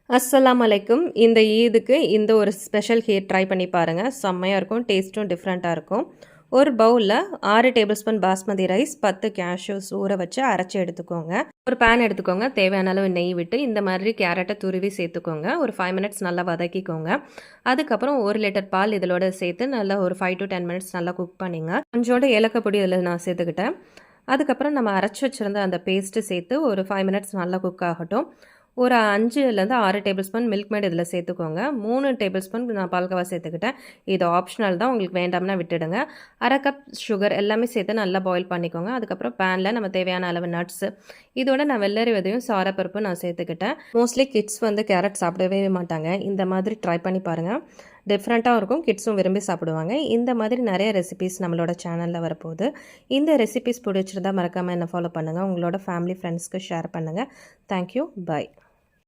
அஸ்ஸலாமு அலைக்கும். இந்த ஈதுக்கு இந்த ஒரு ஸ்பெஷல் கீர் ட்ரை பண்ணி பாருங்கள். செம்மையாக இருக்கும், டேஸ்ட்டும் டிஃப்ரெண்ட்டாக இருக்கும். ஒரு பவுலில் 6 table spoon basmati rice, 10 cashews ஊற வச்சு அரைச்சி எடுத்துக்கோங்க. ஒரு பேன் எடுத்துக்கோங்க, தேவையான அளவு நெய் விட்டு இந்த மாதிரி கேரட்டை துருவி சேர்த்துக்கோங்க. ஒரு 5 மினிட்ஸ் நல்லா வதக்கிக்கோங்க. அதுக்கப்புறம் 1 லிட்டர் பால் இதோட சேர்த்து நல்லா ஒரு 5 to 10 மினிட்ஸ் நல்லா குக் பண்ணிங்க. கொஞ்சோண்டு ஏலக்காய் பொடி இதில் நான் சேர்த்துக்கிட்டேன். அதுக்கப்புறம் நம்ம அரைச்சி வச்சுருந்த அந்த பேஸ்ட்டு சேர்த்து ஒரு 5 மினிட்ஸ் நல்லா குக் ஆகட்டும். ஒரு 5லேருந்து 6 டேபிள் ஸ்பூன் மில்க் மேட் இதில் சேர்த்துக்கோங்க. 3 டேபிள் ஸ்பூன் நான் பால்கோவா சேர்த்துக்கிட்டேன். இது ஆப்ஷனல் தான், உங்களுக்கு வேண்டாம்னா விட்டுடுங்க. 1/2 கப் சுகர் எல்லாமே சேர்த்து நல்லா பாயில் பண்ணிக்கோங்க. அதுக்கப்புறம் பேனில் நம்ம தேவையான அளவு நட்ஸு, இதோட நான் வெள்ளரி விதையும் சாரப்பருப்பும் நான் சேர்த்துக்கிட்டேன். மோஸ்ட்லி கிட்ஸ் கேரட் சாப்பிடவே மாட்டாங்க. இந்த மாதிரி ட்ரை பண்ணி பாருங்கள், டிஃப்ரெண்ட்டாக இருக்கும், கிட்ஸும் விரும்பி சாப்பிடுவாங்க. இந்த மாதிரி நிறைய ரெசிபீஸ் நம்மளோட சேனலில் வரப்போகுது. இந்த ரெசிபீஸ் பிடிச்சிருந்தா மறக்காமல் என்ன ஃபாலோ பண்ணுங்கள். உங்களோட ஃபேமிலி ஃப்ரெண்ட்ஸ்க்கு ஷேர் பண்ணுங்கள். தேங்க்யூ, பாய்.